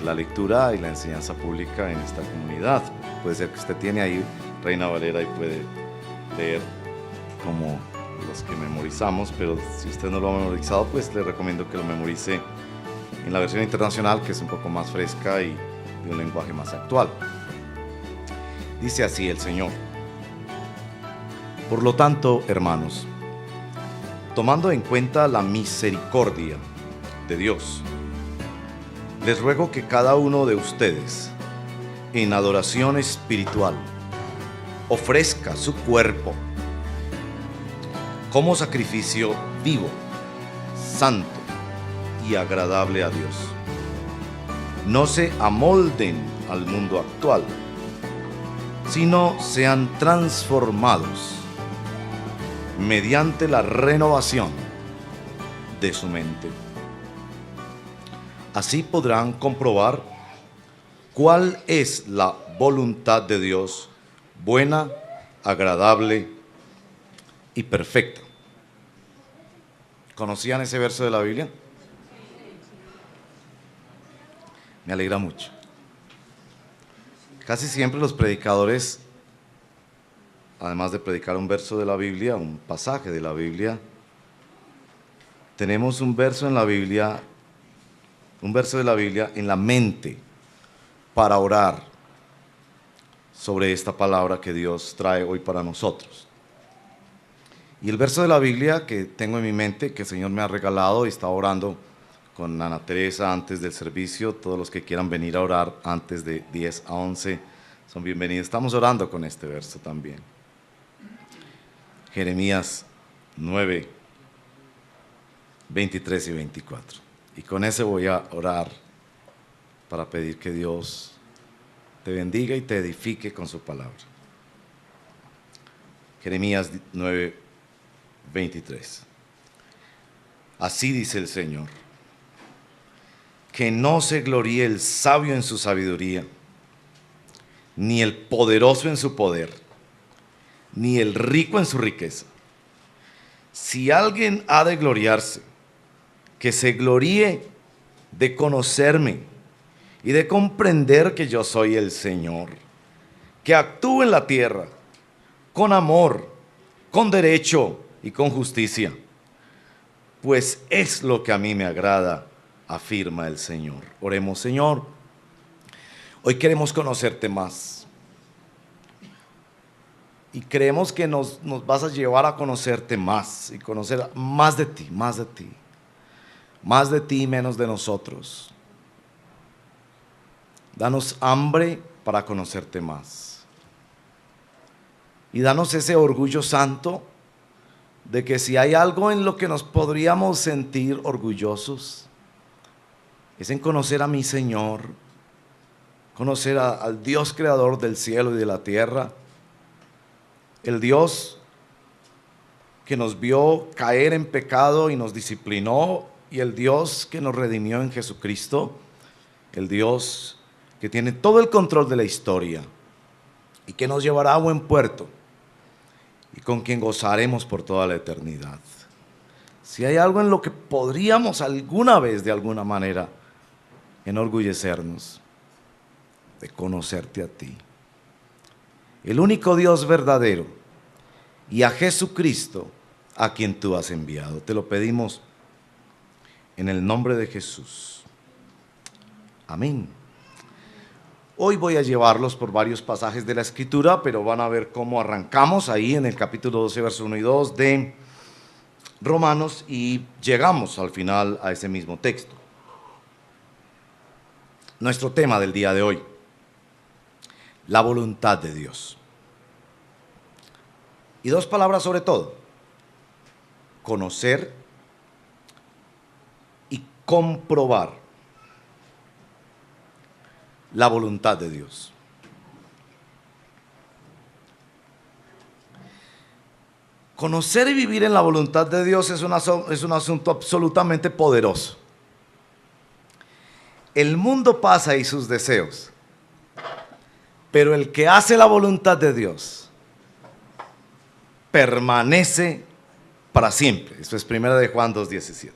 la lectura y la enseñanza pública en esta comunidad. Puede ser que usted tiene ahí Reina Valera y puede leer como los que memorizamos, pero si usted no lo ha memorizado, pues le recomiendo que lo memorice en la versión internacional, que es un poco más fresca y de un lenguaje más actual. Dice así el Señor: por lo tanto, hermanos, tomando en cuenta la misericordia de Dios, les ruego que cada uno de ustedes, en adoración espiritual, ofrezca su cuerpo como sacrificio vivo, santo y agradable a Dios. No se amolden al mundo actual, sino sean transformados mediante la renovación de su mente. Así podrán comprobar cuál es la voluntad de Dios, buena, agradable y perfecta. ¿Conocían ese verso de la Biblia? Me alegra mucho. Casi siempre los predicadores, además de predicar un verso de la Biblia, un pasaje de la Biblia, tenemos un verso de la Biblia en la mente para orar sobre esta palabra que Dios trae hoy para nosotros. Y el verso de la Biblia que tengo en mi mente, que el Señor me ha regalado, y estaba orando con Ana Teresa antes del servicio. Todos los que quieran venir a orar antes de 10 a 11 son bienvenidos. Estamos orando con este verso también. Jeremías 9, 23 y 24. Y con ese voy a orar para pedir que Dios te bendiga y te edifique con su palabra. Jeremías 9, 23. Así dice el Señor: que no se gloríe el sabio en su sabiduría, ni el poderoso en su poder, ni el rico en su riqueza. Si alguien ha de gloriarse, que se gloríe de conocerme y de comprender que yo soy el Señor, que actúe en la tierra con amor, con derecho y con justicia, pues es lo que a mí me agrada, afirma el Señor. Oremos. Señor, hoy queremos conocerte más y creemos que nos vas a llevar a conocerte más y conocer más de ti, más de ti. Más de ti y menos de nosotros. Danos hambre para conocerte más. Y danos ese orgullo santo de que si hay algo en lo que nos podríamos sentir orgullosos, es en conocer a mi Señor, conocer al Dios creador del cielo y de la tierra, el Dios que nos vio caer en pecado y nos disciplinó, y el Dios que nos redimió en Jesucristo, el Dios que tiene todo el control de la historia y que nos llevará a buen puerto y con quien gozaremos por toda la eternidad. Si hay algo en lo que podríamos alguna vez, de alguna manera, enorgullecernos, de conocerte a ti, el único Dios verdadero, y a Jesucristo, a quien tú has enviado. Te lo pedimos en el nombre de Jesús. Amén. Hoy voy a llevarlos por varios pasajes de la Escritura, pero van a ver cómo arrancamos ahí en el capítulo 12, verso 1 y 2 de Romanos, y llegamos al final a ese mismo texto. Nuestro tema del día de hoy: la voluntad de Dios. Y dos palabras sobre todo: conocer y comprobar la voluntad de Dios. Conocer y vivir en la voluntad de Dios es un asunto absolutamente poderoso. El mundo pasa y sus deseos, pero el que hace la voluntad de Dios permanece para siempre. Esto es 1 de Juan 2:17.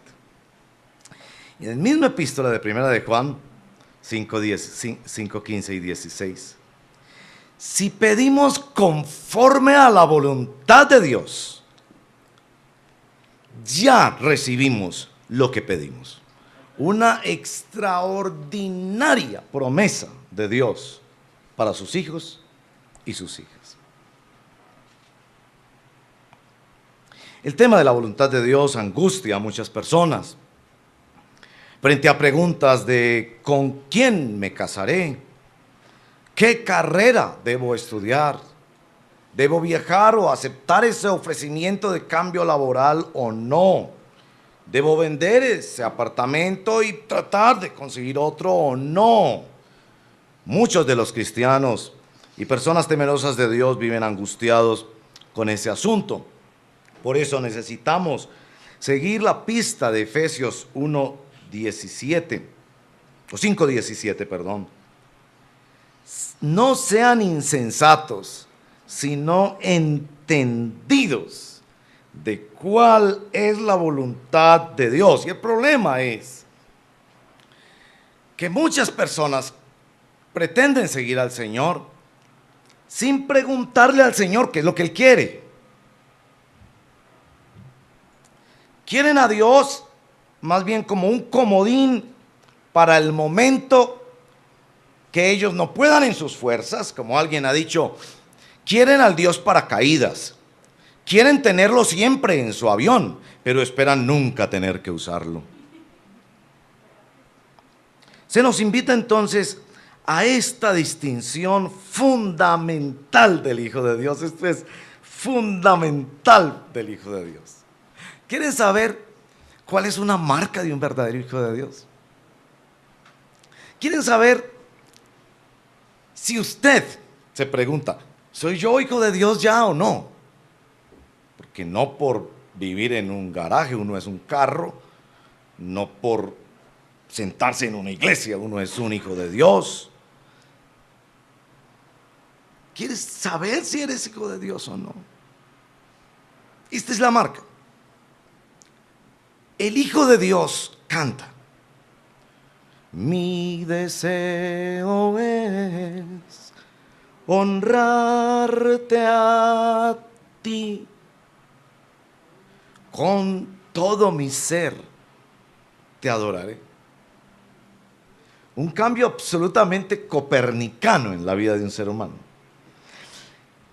Y en la misma epístola de 1 de Juan, 5, 15 y 16. Si pedimos conforme a la voluntad de Dios, ya recibimos lo que pedimos. Una extraordinaria promesa de Dios para sus hijos y sus hijas. El tema de la voluntad de Dios angustia a muchas personas. Frente a preguntas de ¿con quién me casaré? ¿Qué carrera debo estudiar? ¿Debo viajar o aceptar ese ofrecimiento de cambio laboral o no? ¿Debo vender ese apartamento y tratar de conseguir otro o no? Muchos de los cristianos y personas temerosas de Dios viven angustiados con ese asunto. Por eso necesitamos seguir la pista de Efesios 5:17, perdón. No sean insensatos, sino entendidos de cuál es la voluntad de Dios. Y el problema es que muchas personas pretenden seguir al Señor sin preguntarle al Señor qué es lo que Él quiere. Quieren a Dios más bien como un comodín para el momento que ellos no puedan en sus fuerzas, como alguien ha dicho, quieren al Dios paracaídas, quieren tenerlo siempre en su avión, pero esperan nunca tener que usarlo. Se nos invita entonces a esta distinción fundamental del Hijo de Dios. Esto es fundamental del Hijo de Dios. ¿Quieren saber cuál es una marca de un verdadero Hijo de Dios? ¿Quieren saber si usted se pregunta, ¿soy yo hijo de Dios ya o no? Porque no por vivir en un garaje uno es un carro, no por sentarse en una iglesia uno es un hijo de Dios. ¿Quieres saber si eres hijo de Dios o no? Esta es la marca. El Hijo de Dios canta: mi deseo es honrarte a ti, con todo mi ser te adoraré. Un cambio absolutamente copernicano en la vida de un ser humano,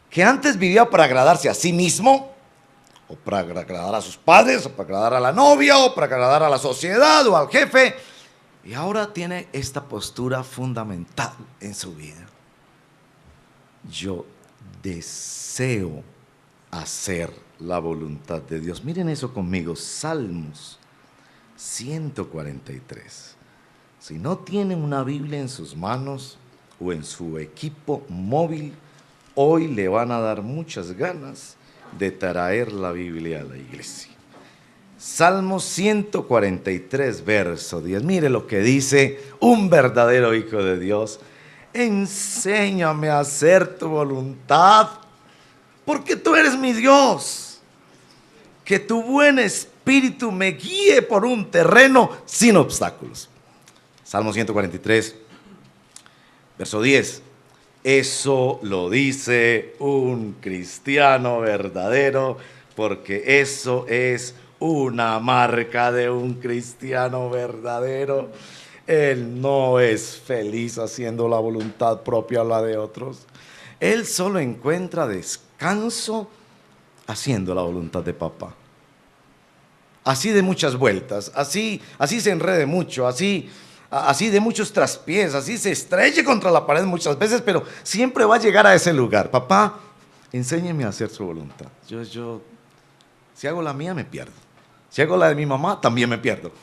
que antes vivía para agradarse a sí mismo, o para agradar a sus padres, o para agradar a la novia, o para agradar a la sociedad o al jefe, y ahora tiene esta postura fundamental en su vida: yo deseo hacer la voluntad de Dios. Miren eso conmigo, Salmos 143. Si no tienen una Biblia en sus manos o en su equipo móvil, hoy le van a dar muchas ganas de traer la Biblia a la iglesia. Salmos 143, verso 10. Mire lo que dice un verdadero hijo de Dios: enséñame a hacer tu voluntad, porque tú eres mi Dios. Que tu buen espíritu me guíe por un terreno sin obstáculos. Salmo 143, verso 10. Eso lo dice un cristiano verdadero, porque eso es una marca de un cristiano verdadero. Él no es feliz haciendo la voluntad propia o la de otros. Él solo encuentra descanso haciendo la voluntad de papá. Así de muchas vueltas, así se enrede mucho, así de muchos traspiés, así se estrelle contra la pared muchas veces, pero siempre va a llegar a ese lugar. Papá, enséñeme a hacer su voluntad. Yo, si hago la mía, me pierdo. Si hago la de mi mamá, también me pierdo.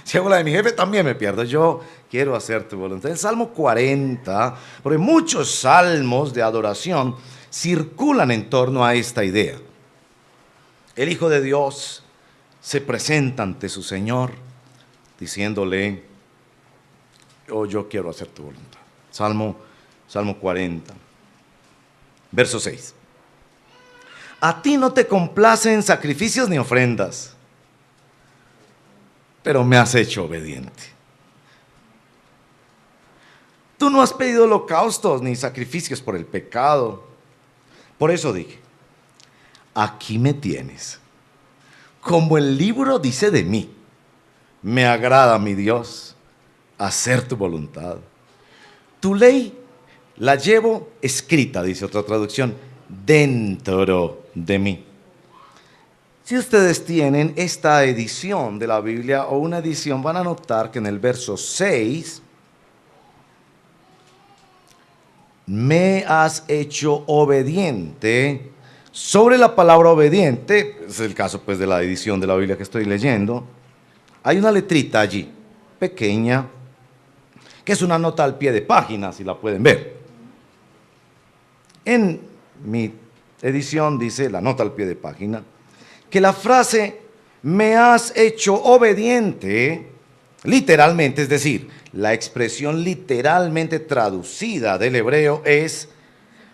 Si hago la de mi jefe, también me pierdo. Yo quiero hacer tu voluntad. El Salmo 40, porque muchos salmos de adoración circulan en torno a esta idea. El Hijo de Dios se presenta ante su Señor diciéndole: oh, yo quiero hacer tu voluntad. Salmo 40, verso 6. A ti no te complacen sacrificios ni ofrendas, pero me has hecho obediente. tú no has pedido holocaustos ni sacrificios por el pecado. Por eso dije, aquí me tienes. Como el libro dice de mí, me agrada, mi Dios, hacer tu voluntad. Tu ley la llevo escrita, dice otra traducción, dentro de mí. Si ustedes tienen esta edición de la Biblia o una edición, van a notar que en el verso 6, me has hecho obediente. Sobre la palabra obediente, es el caso pues de la edición de la Biblia que estoy leyendo, hay una letrita allí, pequeña, que es una nota al pie de página, si la pueden ver. En mi edición dice, la nota al pie de página, que la frase, me has hecho obediente, literalmente, es decir, la expresión literalmente traducida del hebreo es,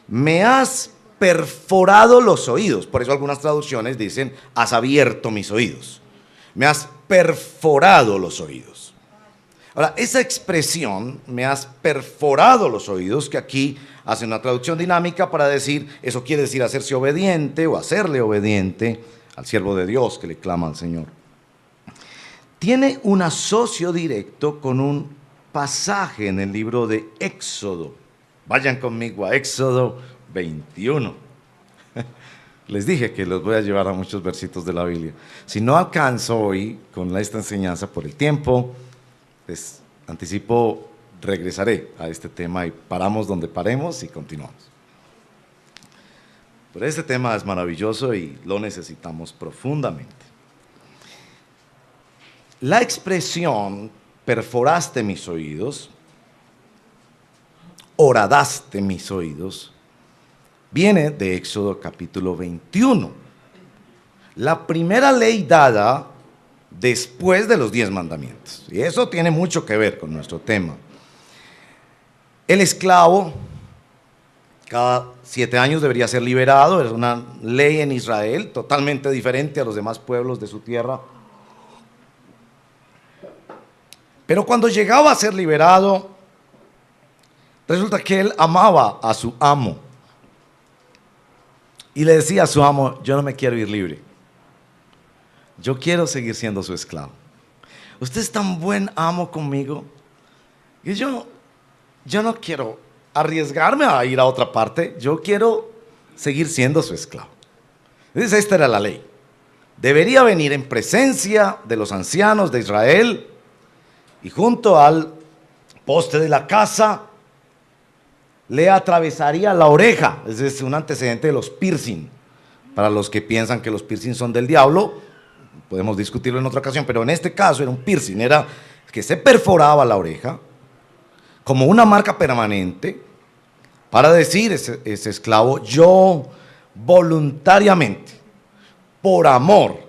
me has perforado los oídos. Por eso algunas traducciones dicen, has abierto mis oídos. Me has perforado los oídos. Ahora, esa expresión, me has perforado los oídos, que aquí hace una traducción dinámica para decir, eso quiere decir hacerse obediente o hacerle obediente al siervo de Dios que le clama al Señor. Tiene un asocio directo con un pasaje en el libro de Éxodo. Vayan conmigo a Éxodo 21. Les dije que los voy a llevar a muchos versitos de la Biblia. Si no alcanzo hoy con esta enseñanza por el tiempo, les anticipo, regresaré a este tema y paramos donde paremos y continuamos. Pero este tema es maravilloso y lo necesitamos profundamente. La expresión, perforaste mis oídos, horadaste mis oídos, viene de Éxodo capítulo 21. La primera ley dada después de los 10 mandamientos. Y eso tiene mucho que ver con nuestro tema. El esclavo, cada 7 años debería ser liberado. Es una ley en Israel totalmente diferente a los demás pueblos de su tierra. Pero cuando llegaba a ser liberado, resulta que él amaba a su amo. Y le decía a su amo, yo no me quiero ir libre. Yo quiero seguir siendo su esclavo. Usted es tan buen amo conmigo que yo no quiero arriesgarme a ir a otra parte. Yo quiero seguir siendo su esclavo. Entonces esta era la ley. Debería venir en presencia de los ancianos de Israel y junto al poste de la casa le atravesaría la oreja. Ese es un antecedente de los piercing. Para los que piensan que los piercing son del diablo, podemos discutirlo en otra ocasión, pero en este caso era un piercing, era que se perforaba la oreja como una marca permanente para decir ese esclavo, yo voluntariamente, por amor,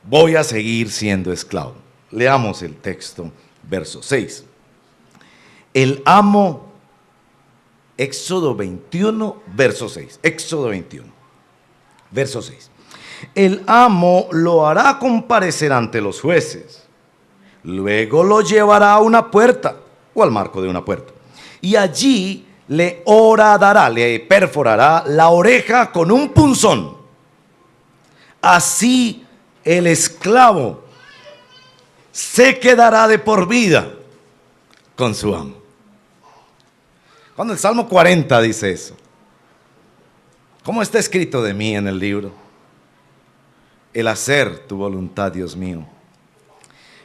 voy a seguir siendo esclavo. Leamos el texto, verso 6. El amo, Éxodo 21, verso 6. Éxodo 21, verso 6. El amo lo hará comparecer ante los jueces, luego lo llevará a una puerta o al marco de una puerta, y allí le horadará, le perforará la oreja con un punzón. Así el esclavo se quedará de por vida con su amo. Cuando el Salmo 40 dice eso, ¿cómo está escrito de mí en el libro? El hacer tu voluntad, Dios mío,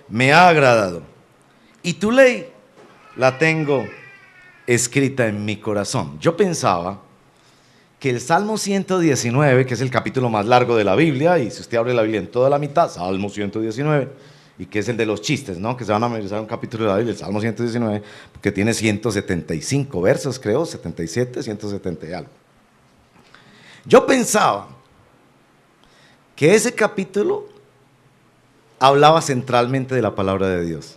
me ha agradado. Y tu ley la tengo escrita en mi corazón. Yo pensaba que el Salmo 119, que es el capítulo más largo de la Biblia, y si usted abre la Biblia en toda la mitad, Salmo 119, y que es el de los chistes, ¿no? Que se van a memorizar un capítulo de la Biblia, el Salmo 119, porque tiene 175 versos, creo, 77, 170 y algo. Yo pensaba que ese capítulo hablaba centralmente de la palabra de Dios.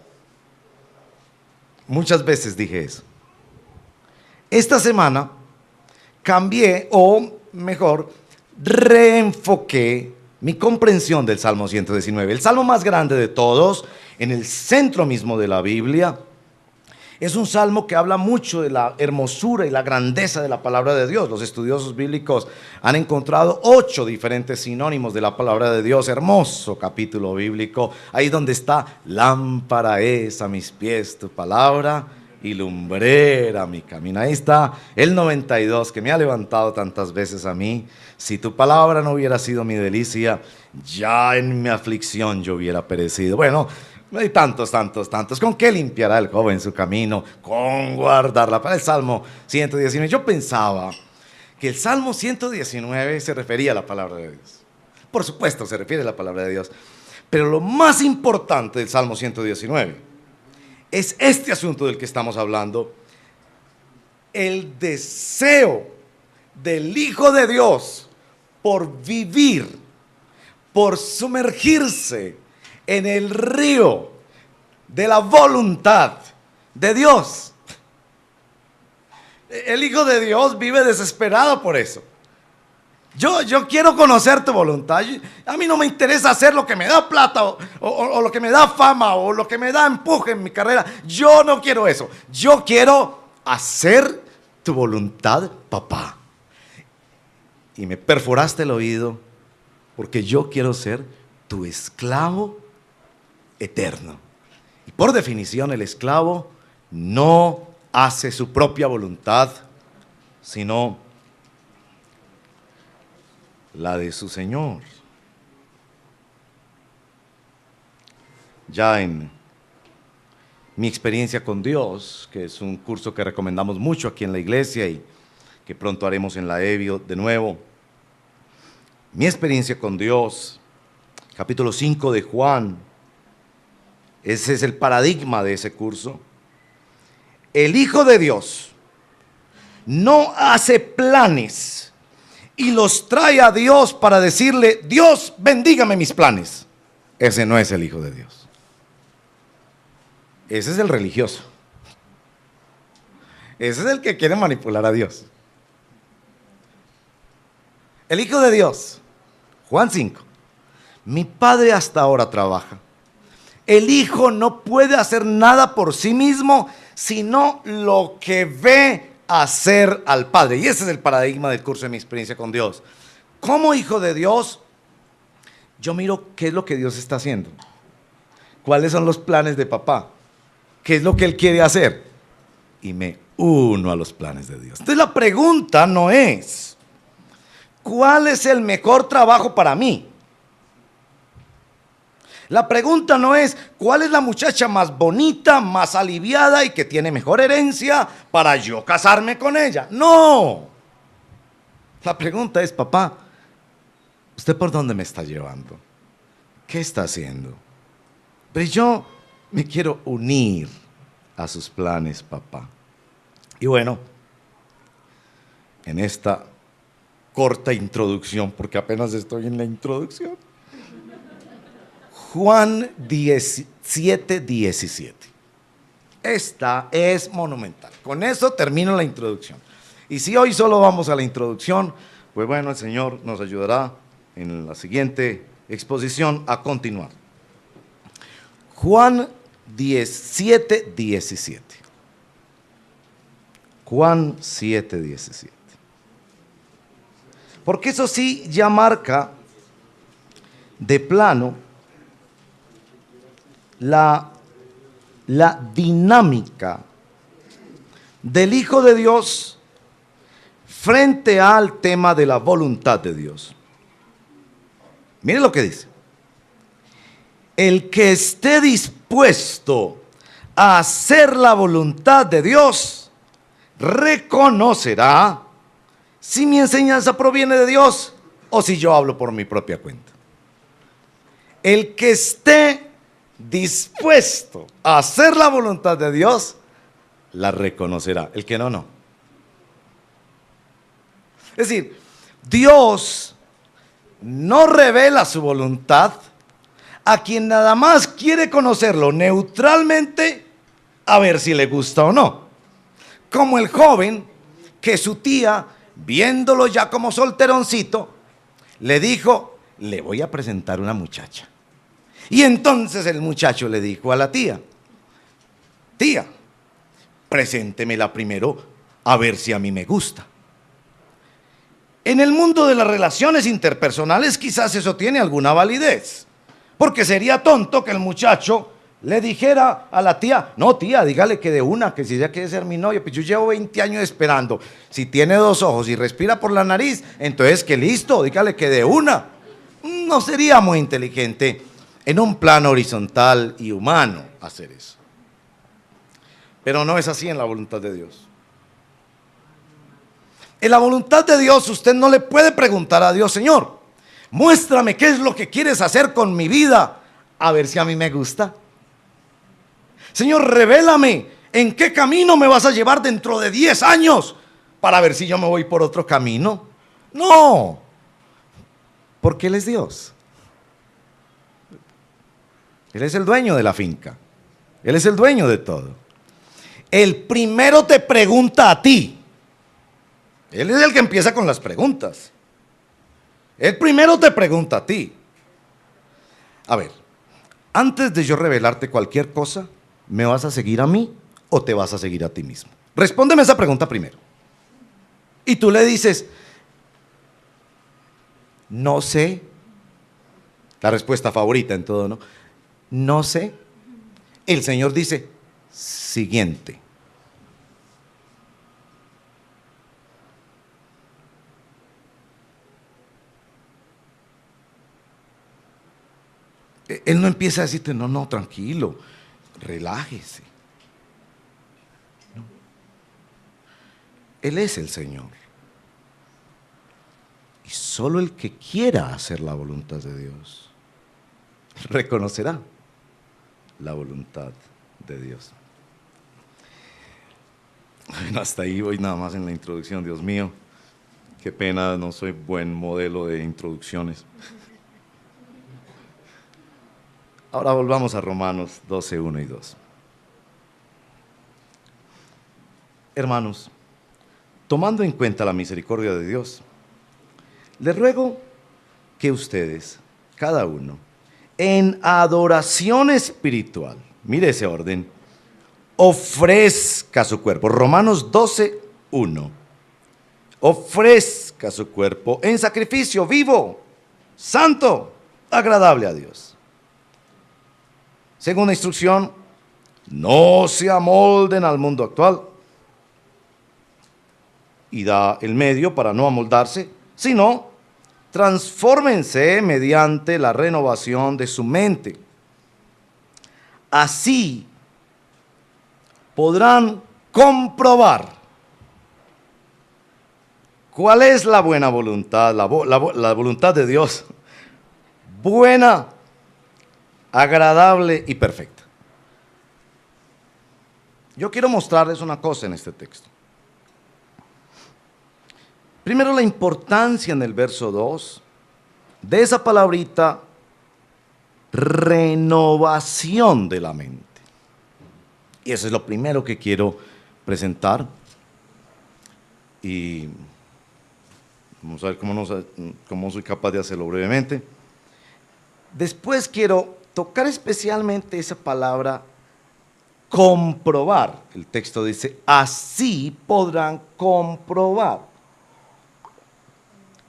Muchas veces dije eso. Esta semana cambié, o mejor, reenfoqué mi comprensión del Salmo 119, el salmo más grande de todos, en el centro mismo de la Biblia, Es un salmo que habla mucho de la hermosura y la grandeza de la palabra de Dios. Los estudiosos bíblicos han encontrado 8 diferentes sinónimos de la palabra de Dios. Hermoso capítulo bíblico, ahí donde está: lámpara es a mis pies tu palabra y lumbrera mi camino. Ahí está el 92 que me ha levantado tantas veces a mí. Si tu palabra no hubiera sido mi delicia, ya en mi aflicción yo hubiera perecido. Bueno, hay tantos. ¿Con qué limpiará el joven su camino? Con guardarla. Para el Salmo 119. Yo pensaba que el Salmo 119 se refería a la palabra de Dios. Por supuesto se refiere a la palabra de Dios. Pero lo más importante del Salmo 119 es este asunto del que estamos hablando. El deseo del Hijo de Dios por vivir, por sumergirse en el río de la voluntad de Dios. El Hijo de Dios vive desesperado por eso. Yo quiero conocer tu voluntad. A mí no me interesa hacer lo que me da plata o lo que me da fama o lo que me da empuje en mi carrera. Yo no quiero eso. Yo quiero hacer tu voluntad, papá. Y me perforaste el oído porque yo quiero ser tu esclavo eterno. Y por definición, el esclavo no hace su propia voluntad, sino la de su Señor. Ya en mi experiencia con Dios, que es un curso que recomendamos mucho aquí en la iglesia y que pronto haremos en la EBIO de nuevo, mi experiencia con Dios, capítulo 5 de Juan, ese es el paradigma de ese curso. El Hijo de Dios no hace planes y los trae a Dios para decirle: Dios, bendígame mis planes. Ese no es el Hijo de Dios. Ese es el religioso. Ese es el que quiere manipular a Dios. El Hijo de Dios, Juan 5. Mi Padre hasta ahora trabaja. El Hijo no puede hacer nada por sí mismo, sino lo que ve hacer al Padre. Y ese es el paradigma del curso de mi experiencia con Dios. Como hijo de Dios, yo miro qué es lo que Dios está haciendo. ¿Cuáles son los planes de papá? ¿Qué es lo que Él quiere hacer? Y me uno a los planes de Dios. Entonces la pregunta no es: ¿cuál es el mejor trabajo para mí? La pregunta no es: ¿cuál es la muchacha más bonita, más aliviada y que tiene mejor herencia para yo casarme con ella? No. La pregunta es: papá, ¿usted por dónde me está llevando? ¿Qué está haciendo? Pero yo me quiero unir a sus planes, papá. Y bueno, en esta corta introducción, porque apenas estoy en la introducción, Juan 17:17. Esta es monumental. Con eso termino la introducción. Y si hoy solo vamos a la introducción, pues bueno, el Señor nos ayudará en la siguiente exposición a continuar. Juan 17:17. Juan 7:17. Porque eso sí ya marca de plano la dinámica del Hijo de Dios frente al tema de la voluntad de Dios. Mire lo que dice: el que esté dispuesto a hacer la voluntad de Dios reconocerá si mi enseñanza proviene de Dios o si yo hablo por mi propia cuenta. El que esté dispuesto a hacer la voluntad de Dios la reconocerá. El que no, no. Es decir, Dios no revela su voluntad a quien nada más quiere conocerlo neutralmente a ver si le gusta o no. Como el joven que su tía, viéndolo ya como solteroncito, le dijo: le voy a presentar una muchacha. Y entonces el muchacho le dijo a la tía: tía, preséntemela primero a ver si a mí me gusta. En el mundo de las relaciones interpersonales quizás eso tiene alguna validez, porque sería tonto que el muchacho le dijera a la tía, no tía, dígale que de una, que si ella quiere ser mi novia, pues yo llevo 20 años esperando, si tiene 2 ojos y respira por la nariz, entonces que listo, dígale que de una. No sería muy inteligente en un plano horizontal y humano hacer eso. Pero no es así en la voluntad de Dios. En la voluntad de Dios usted no le puede preguntar a Dios, Señor, muéstrame qué es lo que quieres hacer con mi vida, a ver si a mí me gusta. Señor, revélame en qué camino me vas a llevar dentro de 10 años para ver si yo me voy por otro camino. No, porque Él es Dios. Él es el dueño de la finca. Él es el dueño de todo. El primero te pregunta a ti. Él es el que empieza con las preguntas. Él primero te pregunta a ti. A ver, antes de yo revelarte cualquier cosa, ¿me vas a seguir a mí o te vas a seguir a ti mismo? Respóndeme esa pregunta primero. Y tú le dices, no sé. La respuesta favorita en todo, ¿no? No sé. El Señor dice, siguiente. Él no empieza a decirte, no, tranquilo, relájese. No. Él es el Señor. Y solo el que quiera hacer la voluntad de Dios reconocerá la voluntad de Dios. Bueno, hasta ahí voy nada más en la introducción, Dios mío. Qué pena, no soy buen modelo de introducciones. Ahora volvamos a Romanos 12, 1 y 2. Hermanos, tomando en cuenta la misericordia de Dios, les ruego que ustedes, cada uno, en adoración espiritual, mire ese orden, ofrezca su cuerpo. Romanos 12, 1. Ofrezca su cuerpo en sacrificio vivo, santo, agradable a Dios. Segunda instrucción, no se amolden al mundo actual. Y da el medio para no amoldarse, sino transfórmense mediante la renovación de su mente. Así podrán comprobar cuál es la buena voluntad, la voluntad de Dios, buena, agradable y perfecta. Yo quiero mostrarles una cosa en este texto. Primero, la importancia en el verso 2 de esa palabrita renovación de la mente. Y eso es lo primero que quiero presentar. Y vamos a ver cómo soy capaz de hacerlo brevemente. Después quiero tocar especialmente esa palabra comprobar. El texto dice, así podrán comprobar.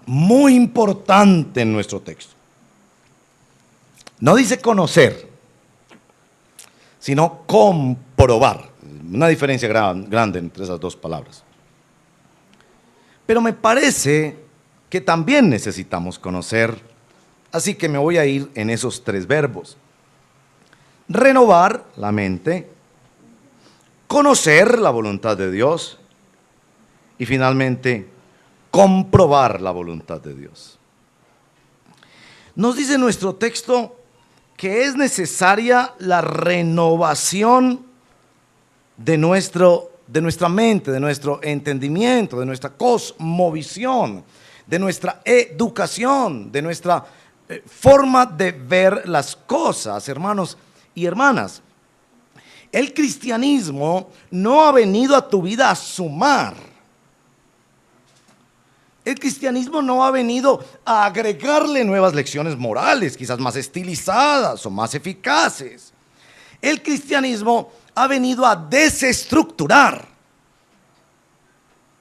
Muy importante en nuestro texto. No dice conocer, sino comprobar. Una diferencia grande entre esas dos palabras. Pero me parece que también necesitamos conocer, así que me voy a ir en esos 3 verbos. Renovar la mente, conocer la voluntad de Dios y finalmente comprobar la voluntad de Dios. Nos dice nuestro texto que es necesaria la renovación de nuestra mente, de nuestro entendimiento, de nuestra cosmovisión, de nuestra educación, de nuestra forma de ver las cosas, hermanos y hermanas. El cristianismo no ha venido a tu vida a sumar. El cristianismo no ha venido a agregarle nuevas lecciones morales, quizás más estilizadas o más eficaces. el cristianismo ha venido a desestructurar.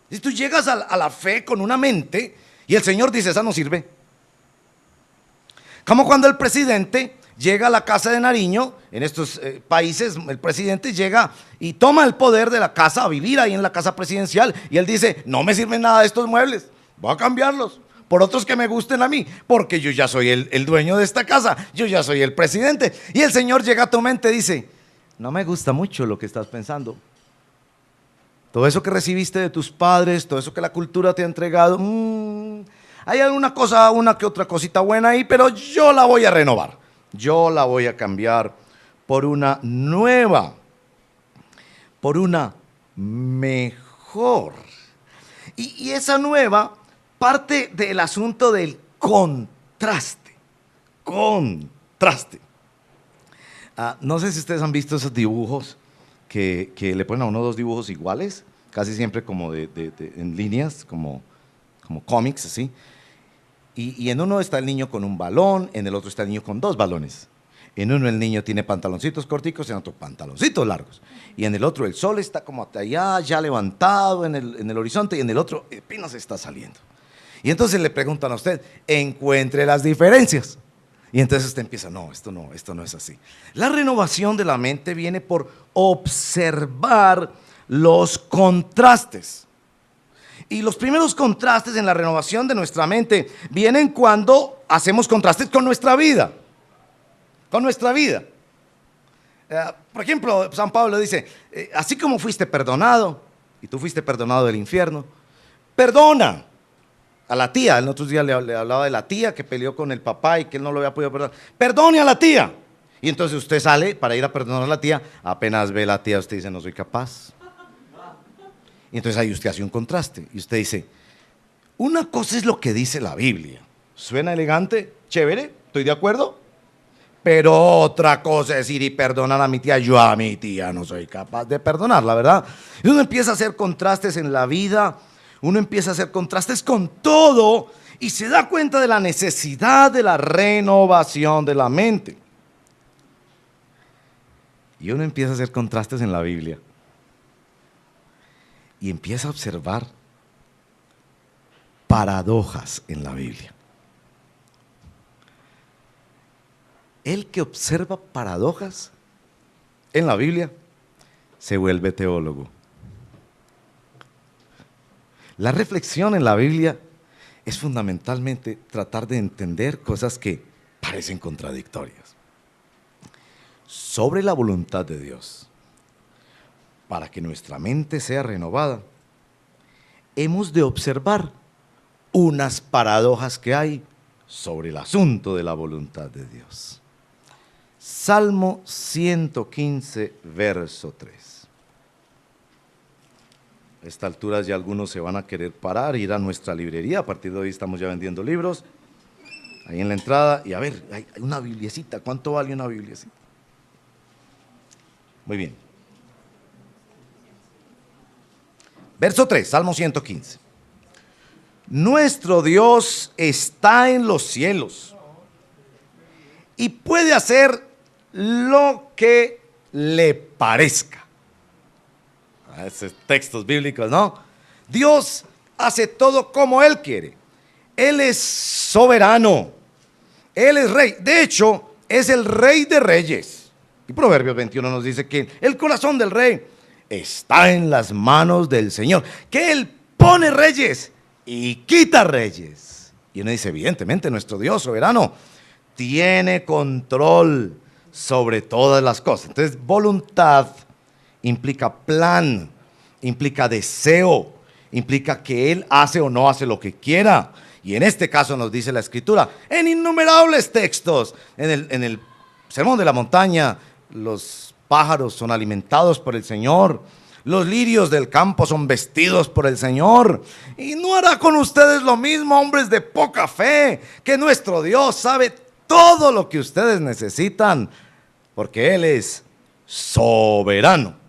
Si tú llegas a la fe con una mente y el Señor dice, esa no sirve. Como cuando el presidente llega a la casa de Nariño, en estos países el presidente llega y toma el poder de la casa, a vivir ahí en la casa presidencial, y él dice, no me sirven nada de estos muebles, voy a cambiarlos por otros que me gusten a mí, porque yo ya soy el dueño de esta casa, yo ya soy el presidente. Y el Señor llega a tu mente y dice, no me gusta mucho lo que estás pensando. Todo eso que recibiste de tus padres, todo eso que la cultura te ha entregado, hay alguna cosa, una que otra cosita buena ahí, pero yo la voy a renovar. Yo la voy a cambiar por una nueva, por una mejor. Y esa nueva parte del asunto del contraste. Contraste. No sé si ustedes han visto esos dibujos que le ponen a uno dos dibujos iguales, casi siempre como en líneas, como cómics, así. Y en uno está el niño con un balón, en el otro está el niño con dos balones. En uno el niño tiene pantaloncitos corticos, en otro pantaloncitos largos. Y en el otro el sol está como hasta allá, ya levantado en el horizonte, y en el otro apenas está saliendo. Y entonces le preguntan a usted, encuentre las diferencias. Y entonces usted empieza, no, esto no es así. La renovación de la mente viene por observar los contrastes. Y los primeros contrastes en la renovación de nuestra mente vienen cuando hacemos contrastes con nuestra vida. Con nuestra vida. Por ejemplo, San Pablo dice, así como fuiste perdonado, y tú fuiste perdonado del infierno, perdona a la tía. El otro día le hablaba de la tía que peleó con el papá y que él no lo había podido perdonar. Perdone a la tía. Y entonces usted sale para ir a perdonar a la tía, apenas ve a la tía, usted dice, no soy capaz. Y entonces ahí usted hace un contraste y usted dice, una cosa es lo que dice la Biblia. Suena elegante, chévere, estoy de acuerdo. Pero otra cosa es ir y perdonar a mi tía. Yo a mi tía no soy capaz de perdonarla, ¿verdad? Y uno empieza a hacer contrastes en la vida, uno empieza a hacer contrastes con todo y se da cuenta de la necesidad de la renovación de la mente. Y uno empieza a hacer contrastes en la Biblia y empieza a observar paradojas en la Biblia. El que observa paradojas en la Biblia se vuelve teólogo. La reflexión en la Biblia es fundamentalmente tratar de entender cosas que parecen contradictorias sobre la voluntad de Dios. Para que nuestra mente sea renovada, hemos de observar unas paradojas que hay sobre el asunto de la voluntad de Dios. Salmo 115, verso 3. A esta altura ya algunos se van a querer parar, ir a nuestra librería. A partir de hoy estamos ya vendiendo libros. Ahí en la entrada, y a ver, hay una bibliecita. ¿Cuánto vale una bibliecita? Muy bien. Verso 3, Salmo 115. Nuestro Dios está en los cielos y puede hacer lo que le parezca. Esos textos bíblicos, ¿no? Dios hace todo como Él quiere. Él es soberano. Él es rey. De hecho, es el rey de reyes. Y Proverbios 21 nos dice que el corazón del rey está en las manos del Señor, que Él pone reyes y quita reyes. Y uno dice, evidentemente, nuestro Dios soberano tiene control sobre todas las cosas. Entonces, voluntad implica plan, implica deseo, implica que Él hace o no hace lo que quiera. Y en este caso nos dice la Escritura, en innumerables textos, en el Sermón de la Montaña, los pájaros son alimentados por el Señor, los lirios del campo son vestidos por el Señor. Y no hará con ustedes lo mismo, hombres de poca fe, que nuestro Dios sabe todo lo que ustedes necesitan, porque Él es soberano.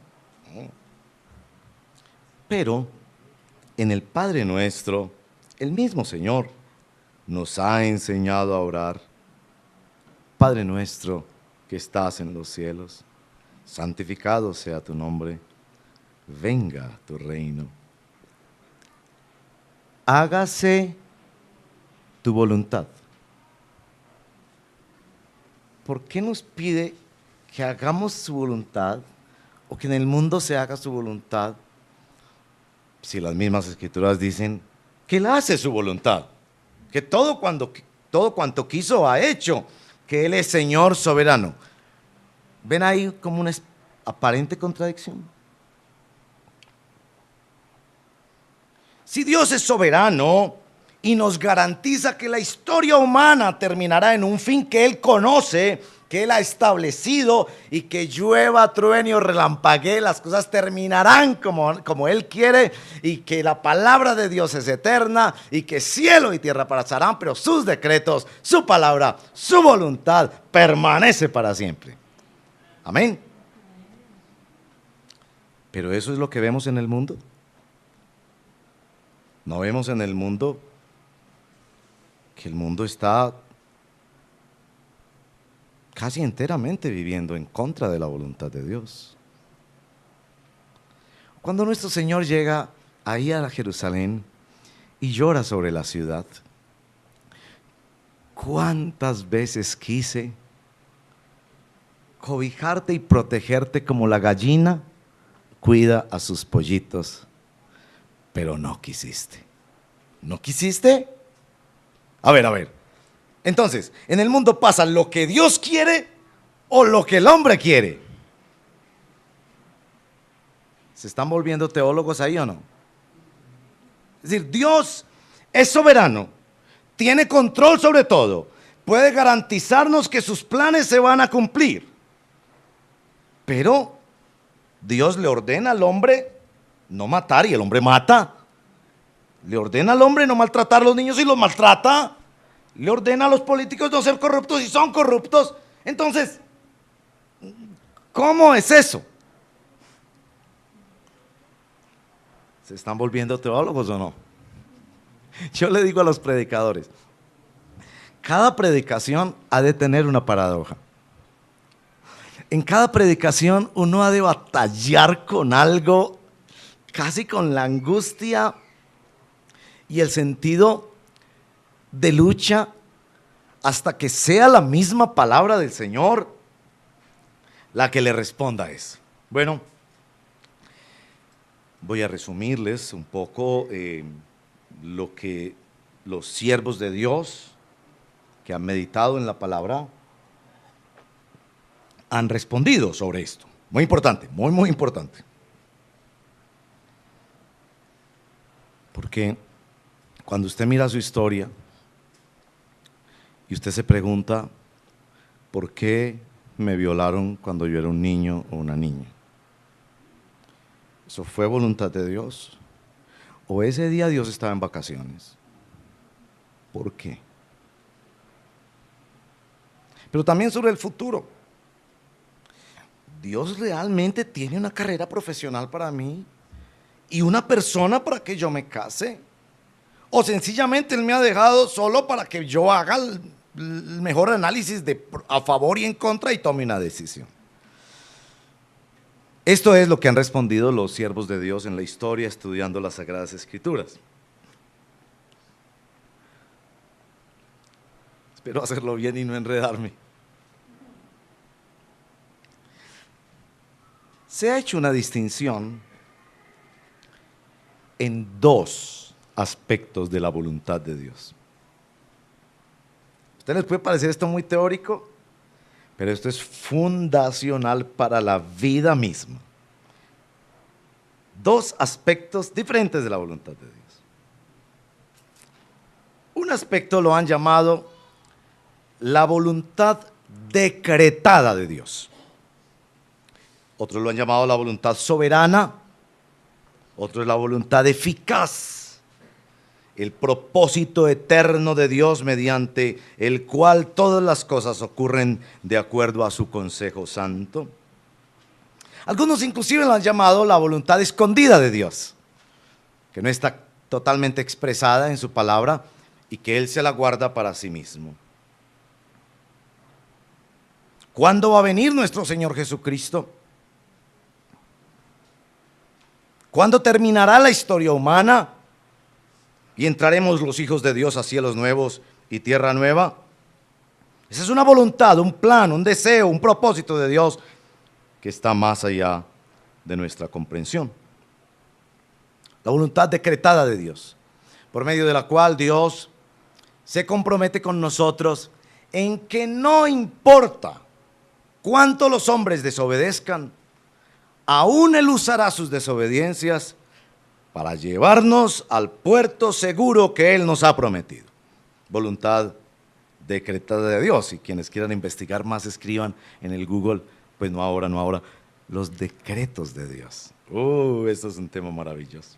Pero en el Padre Nuestro, el mismo Señor nos ha enseñado a orar. Padre nuestro que estás en los cielos, santificado sea tu nombre, venga tu reino. Hágase tu voluntad. ¿Por qué nos pide que hagamos su voluntad o que en el mundo se haga su voluntad si las mismas escrituras dicen que Él hace su voluntad? Que todo cuanto quiso ha hecho, que Él es Señor soberano. ¿Ven ahí como una aparente contradicción? Si Dios es soberano y nos garantiza que la historia humana terminará en un fin que Él conoce, que Él ha establecido, y que llueva, truene o relampaguee, las cosas terminarán como Él quiere, y que la palabra de Dios es eterna, y que cielo y tierra pasarán, pero sus decretos, su palabra, su voluntad permanece para siempre. Amén. Pero eso es lo que vemos en el mundo. No vemos en el mundo que el mundo está casi enteramente viviendo en contra de la voluntad de Dios. Cuando nuestro Señor llega ahí a Jerusalén y llora sobre la ciudad, ¿cuántas veces quise cobijarte y protegerte como la gallina cuida a sus pollitos? Pero no quisiste. ¿No quisiste? A ver. Entonces, en el mundo pasa lo que Dios quiere o lo que el hombre quiere. ¿Se están volviendo teólogos ahí o no? Es decir, Dios es soberano, tiene control sobre todo, puede garantizarnos que sus planes se van a cumplir. Pero Dios le ordena al hombre no matar y el hombre mata. Le ordena al hombre no maltratar a los niños y los maltrata. Le ordena a los políticos no ser corruptos y son corruptos. Entonces, ¿cómo es eso? ¿Se están volviendo teólogos o no? Yo le digo a los predicadores, cada predicación ha de tener una paradoja. En cada predicación uno ha de batallar con algo, casi con la angustia y el sentido de lucha, hasta que sea la misma palabra del Señor la que le responda a eso. Bueno, voy a resumirles un poco lo que los siervos de Dios que han meditado en la palabra han respondido sobre esto. Muy importante, muy importante. Porque cuando usted mira su historia y usted se pregunta, ¿por qué me violaron cuando yo era un niño o una niña? ¿Eso fue voluntad de Dios? ¿O ese día Dios estaba en vacaciones? ¿Por qué? Pero también sobre el futuro. ¿Dios realmente tiene una carrera profesional para mí y una persona para que yo me case? ¿O sencillamente Él me ha dejado solo para que yo haga el mejor análisis a favor y en contra y tome una decisión? Esto es lo que han respondido los siervos de Dios en la historia estudiando las Sagradas Escrituras. Espero hacerlo bien y no enredarme. Se ha hecho una distinción en dos aspectos de la voluntad de Dios. A ustedes les puede parecer esto muy teórico, pero esto es fundacional para la vida misma. Dos aspectos diferentes de la voluntad de Dios. Un aspecto lo han llamado la voluntad decretada de Dios. Otros lo han llamado la voluntad soberana. Otro es la voluntad eficaz. El propósito eterno de Dios mediante el cual todas las cosas ocurren de acuerdo a su consejo santo. Algunos inclusive lo han llamado la voluntad escondida de Dios, que no está totalmente expresada en su palabra y que Él se la guarda para sí mismo. ¿Cuándo va a venir nuestro Señor Jesucristo? ¿Cuándo terminará la historia humana? ¿Y entraremos los hijos de Dios a cielos nuevos y tierra nueva? Esa es una voluntad, un plan, un deseo, un propósito de Dios que está más allá de nuestra comprensión. La voluntad decretada de Dios, por medio de la cual Dios se compromete con nosotros en que no importa cuánto los hombres desobedezcan, aún Él usará sus desobediencias para llevarnos al puerto seguro que Él nos ha prometido. Voluntad decretada de Dios. Y quienes quieran investigar más, escriban en el Google, pues no ahora, los decretos de Dios. Eso es un tema maravilloso.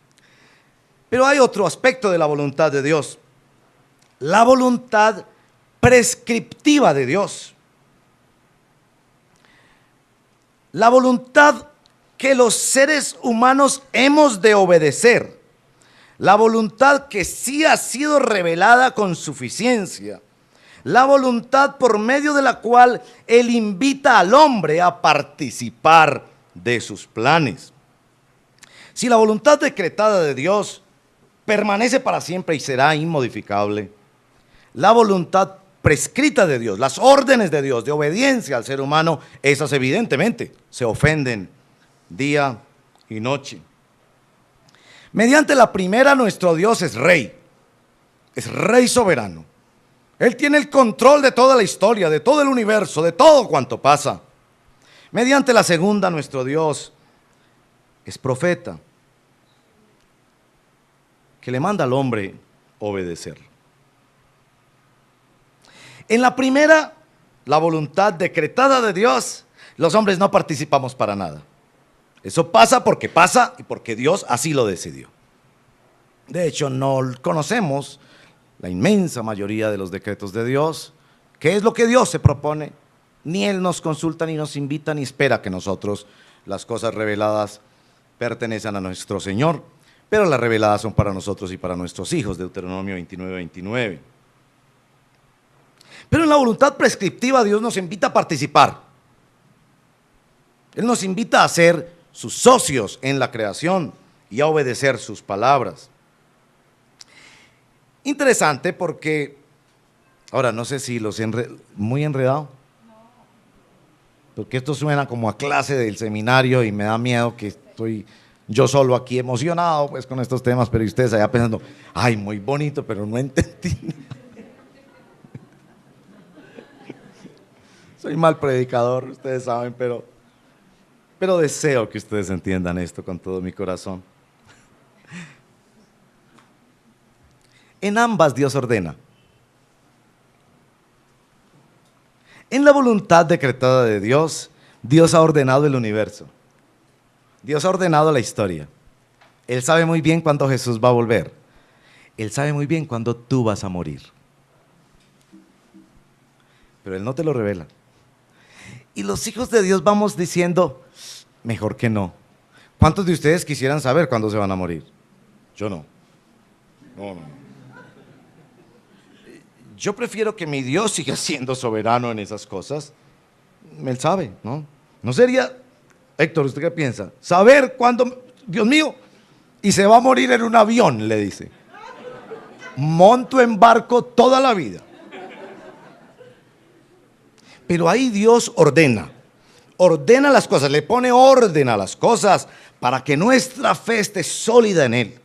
Pero hay otro aspecto de la voluntad de Dios, la voluntad prescriptiva de Dios. La voluntad que los seres humanos hemos de obedecer, la voluntad que sí ha sido revelada con suficiencia, la voluntad por medio de la cual Él invita al hombre a participar de sus planes. Si la voluntad decretada de Dios permanece para siempre y será inmodificable, la voluntad prescrita de Dios, las órdenes de Dios de obediencia al ser humano, esas evidentemente se ofenden día y noche. Mediante la primera, nuestro Dios es rey soberano. Él tiene el control de toda la historia, de todo el universo, de todo cuanto pasa. Mediante la segunda, nuestro Dios es profeta, que le manda al hombre obedecer. En la primera, la voluntad decretada de Dios, los hombres no participamos para nada. Eso pasa y porque Dios así lo decidió. De hecho, no conocemos la inmensa mayoría de los decretos de Dios. ¿Qué es lo que Dios se propone? Ni Él nos consulta, ni nos invita, ni espera que nosotros, las cosas reveladas pertenecen a nuestro Señor, pero las reveladas son para nosotros y para nuestros hijos, Deuteronomio 29:29. Pero en la voluntad prescriptiva Dios nos invita a participar. Él nos invita a ser sus socios en la creación y a obedecer sus palabras. Interesante porque, ahora no sé si los muy enredado, porque esto suena como a clase del seminario y me da miedo que estoy yo solo aquí emocionado pues con estos temas, pero ustedes allá pensando, ay, muy bonito, pero no entendí. Soy mal predicador, ustedes saben, pero deseo que ustedes entiendan esto con todo mi corazón. En ambas Dios ordena. En la voluntad decretada de Dios, Dios ha ordenado el universo. Dios ha ordenado la historia. Él sabe muy bien cuándo Jesús va a volver. Él sabe muy bien cuándo tú vas a morir. Pero Él no te lo revela. Y los hijos de Dios vamos diciendo, mejor que no. ¿Cuántos de ustedes quisieran saber cuándo se van a morir? Yo no. No. Yo prefiero que mi Dios siga siendo soberano en esas cosas. Él sabe, ¿no? No sería, Héctor, ¿usted qué piensa? Saber cuándo, Dios mío, y se va a morir en un avión, le dice. Monto en barco toda la vida. Pero ahí Dios ordena las cosas, le pone orden a las cosas para que nuestra fe esté sólida en Él.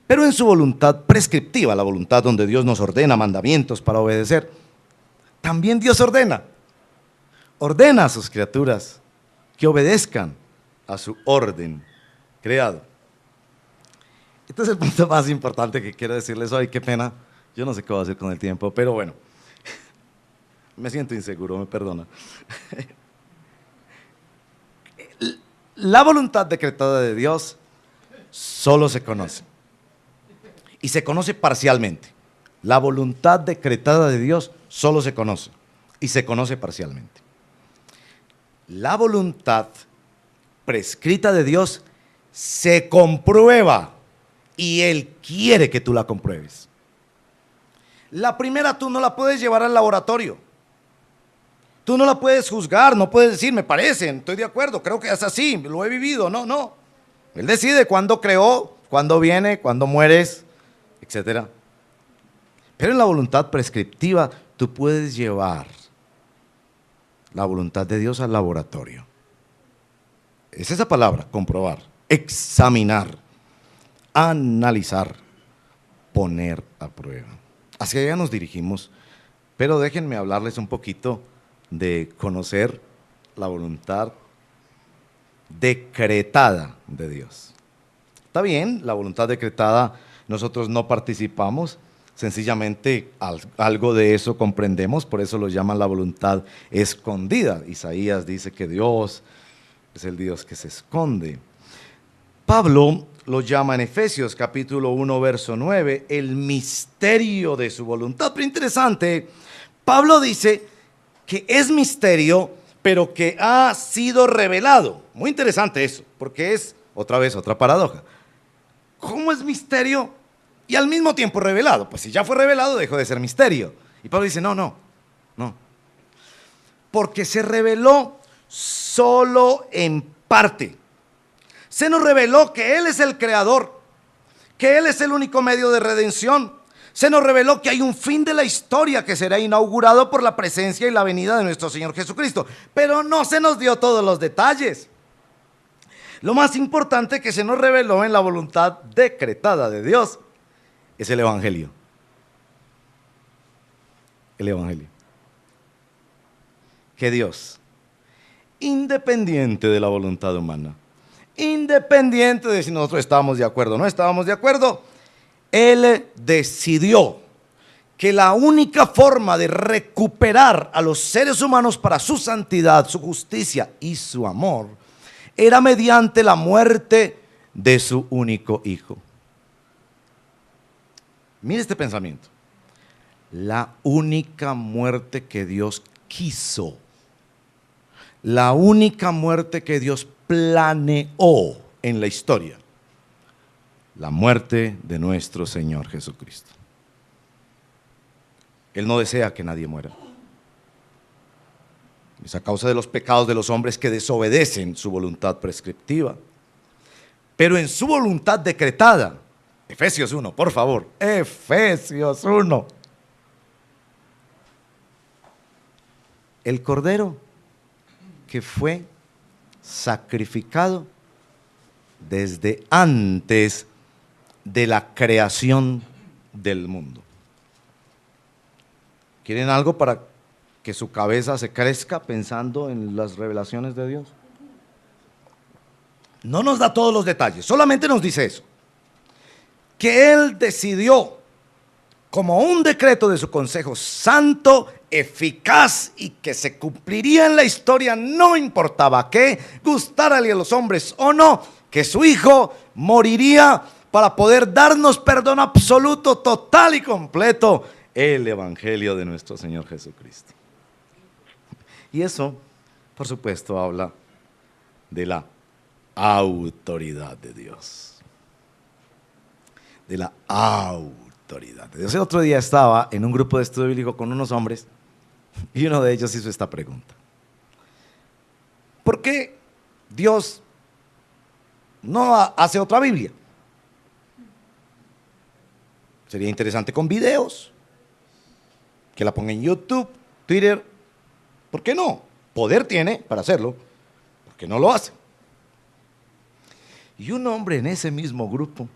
Pero en su voluntad prescriptiva, la voluntad donde Dios nos ordena mandamientos para obedecer, también Dios ordena a sus criaturas que obedezcan a su orden creado. Este es el punto más importante que quiero decirles hoy. Qué pena, yo no sé qué voy a hacer con el tiempo, pero bueno, me siento inseguro, me perdona. La voluntad decretada de Dios solo se conoce. Y se conoce parcialmente. La voluntad decretada de Dios solo se conoce y se conoce parcialmente. La voluntad prescrita de Dios se comprueba y Él quiere que tú la compruebes. La primera tú no la puedes llevar al laboratorio. Tú no la puedes juzgar, no puedes decir, me parece, estoy de acuerdo, creo que es así, lo he vivido. No. Él decide cuándo creó, cuándo viene, cuándo mueres, etc. Pero en la voluntad prescriptiva tú puedes llevar la voluntad de Dios al laboratorio. Es esa palabra, comprobar, examinar, analizar, poner a prueba. Hacia allá nos dirigimos, pero déjenme hablarles un poquito de conocer la voluntad decretada de Dios. Está bien, la voluntad decretada, nosotros no participamos, sencillamente algo de eso comprendemos, por eso lo llaman la voluntad escondida. Isaías dice que Dios es el Dios que se esconde. Pablo lo llama en Efesios capítulo 1 verso 9, el misterio de su voluntad. Pero interesante, Pablo dice que es misterio, pero que ha sido revelado. Muy interesante eso, porque es otra vez otra paradoja. ¿Cómo es misterio y al mismo tiempo revelado? Pues si ya fue revelado, dejó de ser misterio. Y Pablo dice, no. Porque se reveló solo en parte. Se nos reveló que Él es el creador, que Él es el único medio de redención. Se nos reveló que hay un fin de la historia que será inaugurado por la presencia y la venida de nuestro Señor Jesucristo. Pero no se nos dio todos los detalles. Lo más importante que se nos reveló en la voluntad decretada de Dios es el Evangelio. El Evangelio. Que Dios, independiente de la voluntad humana, independiente de si nosotros estábamos de acuerdo o no estábamos de acuerdo, Él decidió que la única forma de recuperar a los seres humanos para su santidad, su justicia y su amor era mediante la muerte de su único hijo. Mire este pensamiento. La única muerte que Dios quiso, la única muerte que Dios planeó en la historia, la muerte de nuestro Señor Jesucristo. Él no desea que nadie muera. Es a causa de los pecados de los hombres que desobedecen su voluntad prescriptiva. Pero en su voluntad decretada, Efesios 1, por favor, Efesios 1. El cordero que fue sacrificado desde antes de la creación del mundo. ¿Quieren algo para que su cabeza se crezca pensando en las revelaciones de Dios? No nos da todos los detalles, solamente nos dice eso, que Él decidió, como un decreto de su consejo santo, eficaz y que se cumpliría en la historia, no importaba qué, gustárale a los hombres o no, que su Hijo moriría para poder darnos perdón absoluto, total y completo, el Evangelio de nuestro Señor Jesucristo. Y eso, por supuesto, habla de la autoridad de Dios. De la autoridad de Dios. El otro día estaba en un grupo de estudio bíblico con unos hombres y uno de ellos hizo esta pregunta. ¿Por qué Dios no hace otra Biblia? Sería interesante con videos, que la ponga en YouTube, Twitter. ¿Por qué no? Poder tiene para hacerlo. ¿Por qué no lo hace? Y un hombre en ese mismo grupo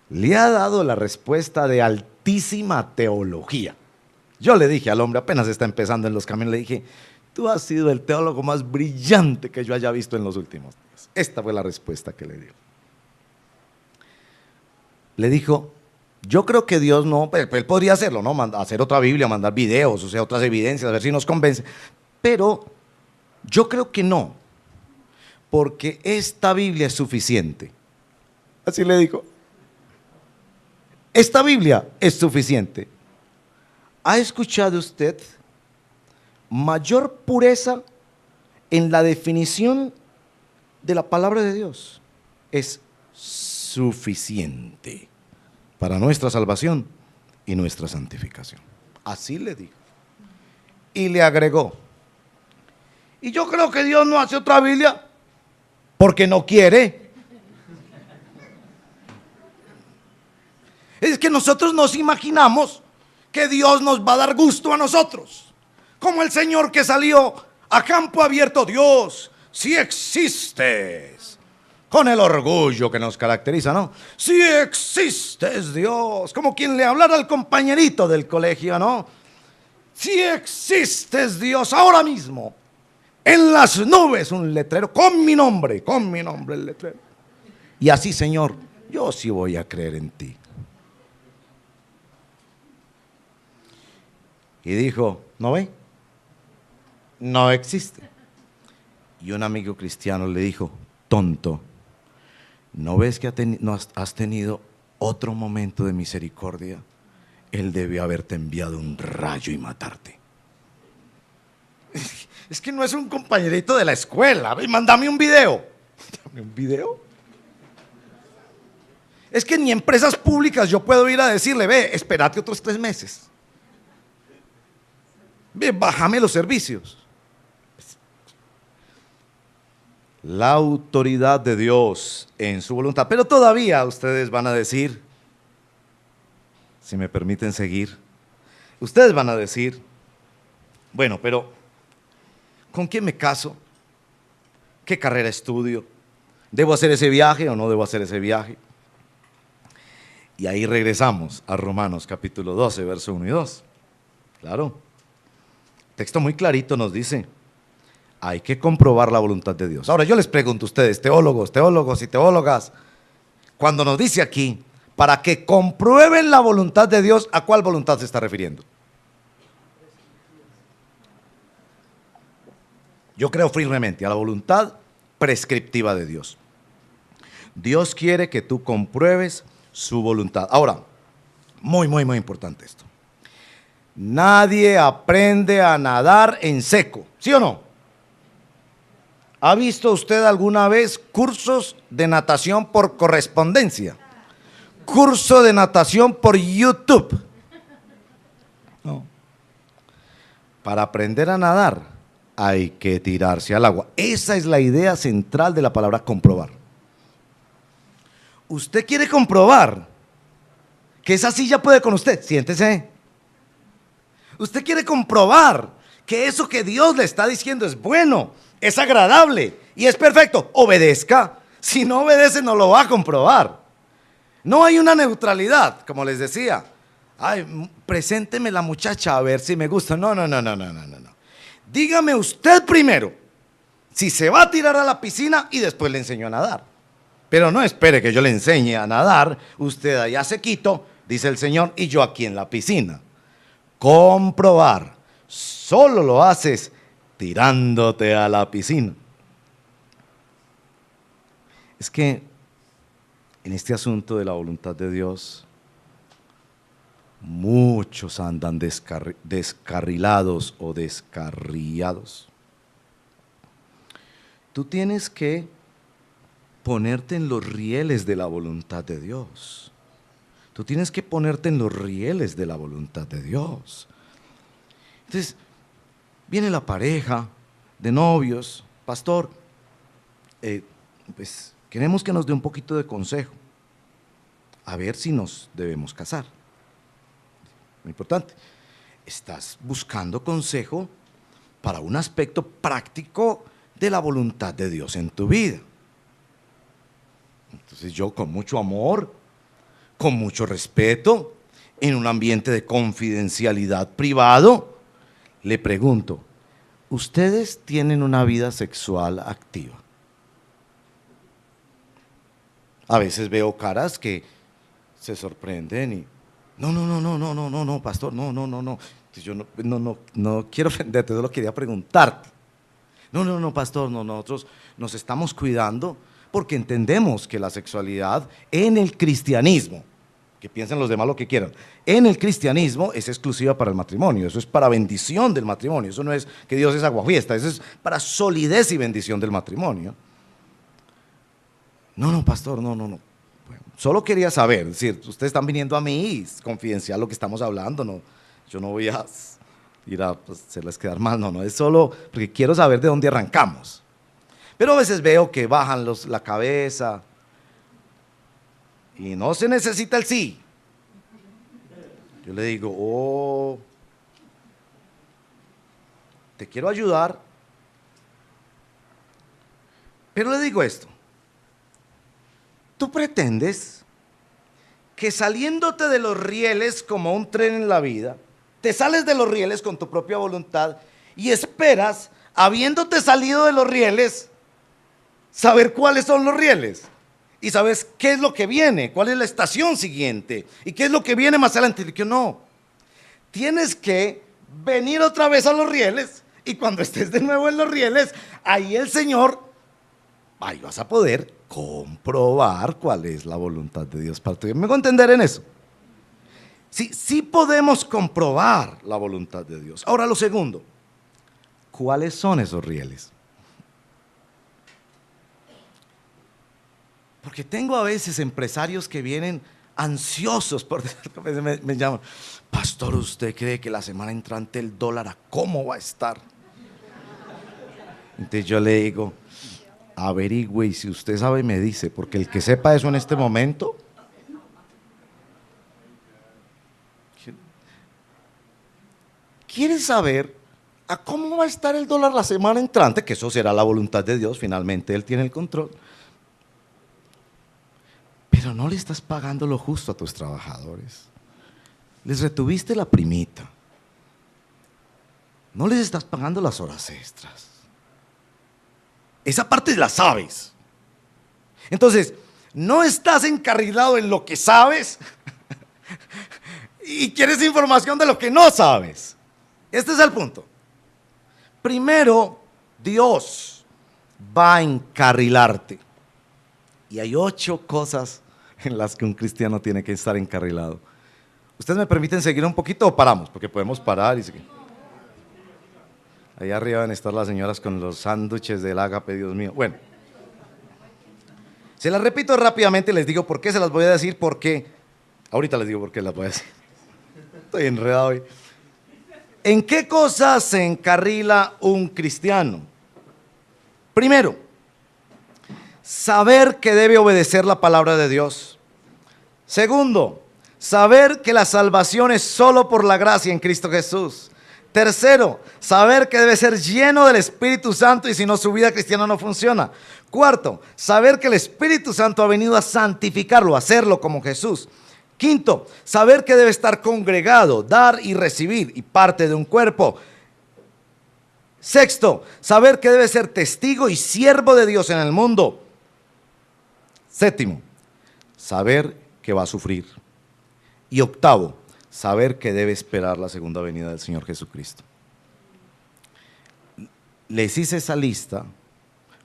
le ha dado la respuesta de altísima teología. Yo le dije al hombre, apenas está empezando en los caminos, le dije, tú has sido el teólogo más brillante que yo haya visto en los últimos días. Esta fue la respuesta que le dio. Le dijo, yo creo que Dios no, él podría hacerlo, ¿no? Hacer otra Biblia, mandar videos, o sea, otras evidencias, a ver si nos convence. Pero yo creo que no, porque esta Biblia es suficiente. Así le dijo. Esta Biblia es suficiente. ¿Ha escuchado usted mayor pureza en la definición de la palabra de Dios? Es suficiente para nuestra salvación y nuestra santificación. Así le dijo. Y le agregó, y yo creo que Dios no hace otra Biblia porque no quiere. Es que nosotros nos imaginamos que Dios nos va a dar gusto a nosotros. Como el Señor que salió a campo abierto. Dios, si existes. Con el orgullo que nos caracteriza, ¿no? Si existes, Dios. Como quien le hablara al compañerito del colegio, ¿no? Si existes, Dios, ahora mismo. En las nubes un letrero con mi nombre el letrero. Y así, Señor, yo sí voy a creer en ti. Y dijo, ¿no ve? No existe. Y un amigo cristiano le dijo, tonto, ¿no ves que has tenido otro momento de misericordia? Él debió haberte enviado un rayo y matarte. Es que no es un compañerito de la escuela. Mándame un video. ¿Dame un video? Es que ni empresas públicas yo puedo ir a decirle, ve, espérate otros 3 meses. Ve, bájame los servicios. La autoridad de Dios en su voluntad. Pero todavía ustedes van a decir, si me permiten seguir, ustedes van a decir, bueno, pero ¿con quién me caso? ¿Qué carrera estudio? ¿Debo hacer ese viaje o no debo hacer ese viaje? Y ahí regresamos a Romanos capítulo 12, verso 1 y 2. Claro, texto muy clarito nos dice, hay que comprobar la voluntad de Dios. Ahora yo les pregunto a ustedes, teólogos y teólogas, cuando nos dice aquí, para que comprueben la voluntad de Dios, ¿a cuál voluntad se está refiriendo? Yo creo firmemente a la voluntad prescriptiva de Dios. Dios quiere que tú compruebes su voluntad. Ahora, muy importante esto. Nadie aprende a nadar en seco, ¿sí o no? ¿Ha visto usted alguna vez cursos de natación por correspondencia? Curso de natación por YouTube. No. Para aprender a nadar hay que tirarse al agua. Esa es la idea central de la palabra comprobar. Usted quiere comprobar que esa silla puede con usted, siéntese. Usted quiere comprobar que eso que Dios le está diciendo es bueno, es agradable y es perfecto. Obedezca. Si no obedece, no lo va a comprobar. No hay una neutralidad, como les decía. Ay, presénteme la muchacha a ver si me gusta. No. Dígame usted primero si se va a tirar a la piscina y después le enseño a nadar. Pero no espere que yo le enseñe a nadar, usted allá sequito, dice el Señor, y yo aquí en la piscina. Comprobar, solo lo haces tirándote a la piscina. Es que en este asunto de la voluntad de Dios, muchos andan descarrilados o descarriados. Tú tienes que ponerte en los rieles de la voluntad de Dios. Tú tienes que ponerte en los rieles de la voluntad de Dios. Entonces, viene la pareja de novios, pastor, pues queremos que nos dé un poquito de consejo, a ver si nos debemos casar. Muy importante. Estás buscando consejo para un aspecto práctico de la voluntad de Dios en tu vida. Entonces yo con mucho amor, con mucho respeto, en un ambiente de confidencialidad privado, le pregunto, ¿ustedes tienen una vida sexual activa? A veces veo caras que se sorprenden y no, pastor, no. Entonces yo no quiero ofenderte, solo quería preguntarte. No, pastor, no, nosotros nos estamos cuidando porque entendemos que la sexualidad en el cristianismo, que piensen los demás lo que quieran, en el cristianismo es exclusiva para el matrimonio, eso es para bendición del matrimonio, eso no es que Dios es aguafiesta, eso es para solidez y bendición del matrimonio. No, pastor, no. Bueno, solo quería saber, es decir, ustedes están viniendo a mí, es confidencial lo que estamos hablando, no, yo no voy a ir a hacerles quedar mal, no, es solo porque quiero saber de dónde arrancamos. Pero a veces veo que bajan la cabeza y no se necesita el sí, Yo le digo, oh, te quiero ayudar, pero le digo esto, tú pretendes que saliéndote de los rieles como un tren en la vida, te sales de los rieles con tu propia voluntad y esperas, habiéndote salido de los rieles, saber cuáles son los rieles y sabes qué es lo que viene, cuál es la estación siguiente y qué es lo que viene más adelante. Y que no, tienes que venir otra vez a los rieles y cuando estés de nuevo en los rieles, ahí el Señor, ahí vas a poder comprobar cuál es la voluntad de Dios para tu vida. ¿Me hago entender en eso? Sí podemos comprobar la voluntad de Dios. Ahora lo segundo, ¿cuáles son esos rieles? Porque tengo a veces empresarios que vienen ansiosos, me llaman, pastor, ¿usted cree que la semana entrante el dólar a cómo va a estar? Entonces yo le digo, averigüe y si usted sabe me dice, porque el que sepa eso en este momento, quiere saber a cómo va a estar el dólar la semana entrante, que eso será la voluntad de Dios, finalmente Él tiene el control. Pero no le estás pagando lo justo a tus trabajadores. Les retuviste la primita. No les estás pagando las horas extras. Esa parte la sabes. Entonces, no estás encarrilado en lo que sabes y quieres información de lo que no sabes. Este es el punto. Primero, Dios va a encarrilarte. Y hay 8 cosas en las que un cristiano tiene que estar encarrilado. ¿Ustedes me permiten seguir un poquito o paramos? Porque podemos parar y seguir. Allá arriba van a estar las señoras con los sándwiches del Ágape, Dios mío. Bueno, se las repito rápidamente y les digo por qué se las voy a decir, porque ahorita les digo por qué las voy a decir. Estoy enredado hoy. ¿En qué cosas se encarrila un cristiano? Primero, saber que debe obedecer la palabra de Dios. Segundo, saber que la salvación es solo por la gracia en Cristo Jesús. Tercero, saber que debe ser lleno del Espíritu Santo y si no su vida cristiana no funciona. Cuarto, saber que el Espíritu Santo ha venido a santificarlo, a hacerlo como Jesús. Quinto, saber que debe estar congregado, dar y recibir y parte de un cuerpo. Sexto, saber que debe ser testigo y siervo de Dios en el mundo. Séptimo, saber que va a sufrir. Y octavo, saber que debe esperar la segunda venida del Señor Jesucristo. Les hice esa lista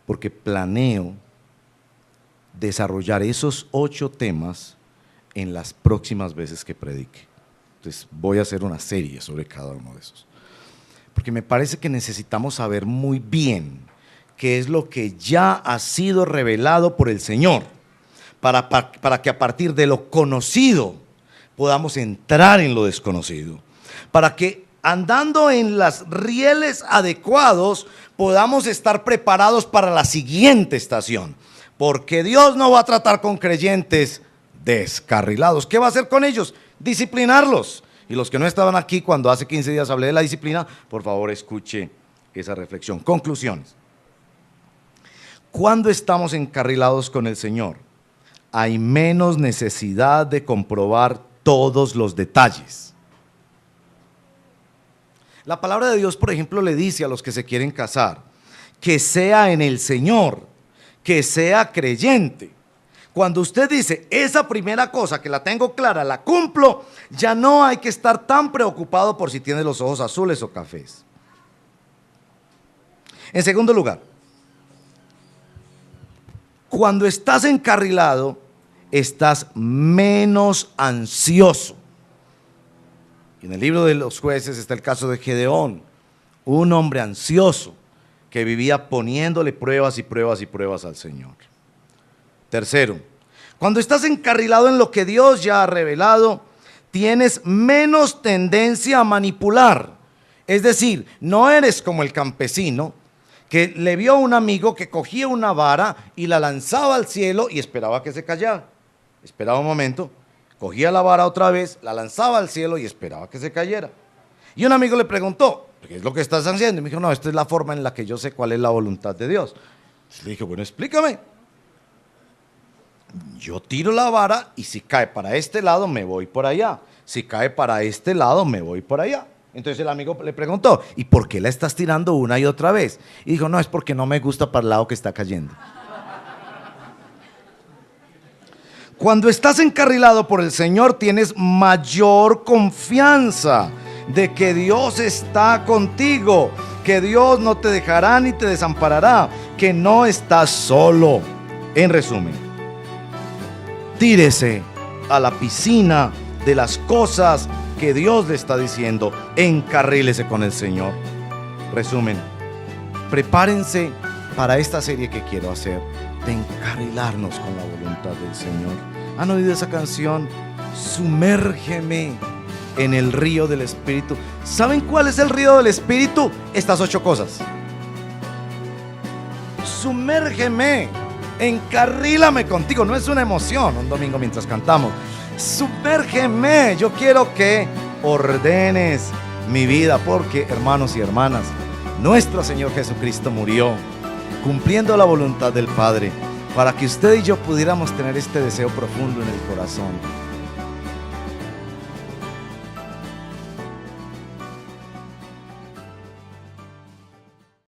porque planeo desarrollar esos 8 temas en las próximas veces que predique. Entonces voy a hacer una serie sobre cada uno de esos. Porque me parece que necesitamos saber muy bien qué es lo que ya ha sido revelado por el Señor, para que a partir de lo conocido podamos entrar en lo desconocido, para que andando en los rieles adecuados podamos estar preparados para la siguiente estación, porque Dios no va a tratar con creyentes descarrilados. ¿Qué va a hacer con ellos? Disciplinarlos. Y los que no estaban aquí cuando hace 15 días hablé de la disciplina, por favor escuche esa reflexión. Conclusiones. Cuando estamos encarrilados con el Señor, hay menos necesidad de comprobar todos los detalles. La palabra de Dios, por ejemplo, le dice a los que se quieren casar, que sea en el Señor, que sea creyente. Cuando usted dice, esa primera cosa que la tengo clara, la cumplo, ya no hay que estar tan preocupado por si tiene los ojos azules o cafés. En segundo lugar, cuando estás encarrilado, estás menos ansioso. En el libro de los jueces está el caso de Gedeón, un hombre ansioso que vivía poniéndole pruebas y pruebas y pruebas al Señor. Tercero, cuando estás encarrilado en lo que Dios ya ha revelado, tienes menos tendencia a manipular. Es decir, no eres como el campesino que le vio a un amigo que cogía una vara y la lanzaba al cielo y esperaba que se callara. Esperaba un momento. Cogía la vara otra vez, la lanzaba al cielo y esperaba que se cayera. Y un amigo le preguntó, ¿qué es lo que estás haciendo? Y me dijo, no, esta es la forma en la que yo sé cuál es la voluntad de Dios. Le dije, bueno, explícame. Yo tiro la vara y si cae para este lado, me voy por allá. Si cae para este lado, me voy por allá. Entonces el amigo le preguntó, ¿y por qué la estás tirando una y otra vez? Y dijo, no, es porque no me gusta para el lado que está cayendo. Cuando estás encarrilado por el Señor, tienes mayor confianza de que Dios está contigo, que Dios no te dejará ni te desamparará, que no estás solo. En resumen, tírese a la piscina de las cosas que Dios le está diciendo, encarrílese con el Señor. Resumen, prepárense para esta serie que quiero hacer, de encarrilarnos con la voluntad del Señor. ¿Han oído esa canción? Sumérgeme en el río del Espíritu. ¿Saben cuál es el río del Espíritu? Estas 8 cosas. Sumérgeme, encarrílame contigo. No es una emoción un domingo mientras cantamos. Sumérgeme. Yo quiero que ordenes mi vida, porque, hermanos y hermanas, nuestro Señor Jesucristo murió cumpliendo la voluntad del Padre para que usted y yo pudiéramos tener este deseo profundo en el corazón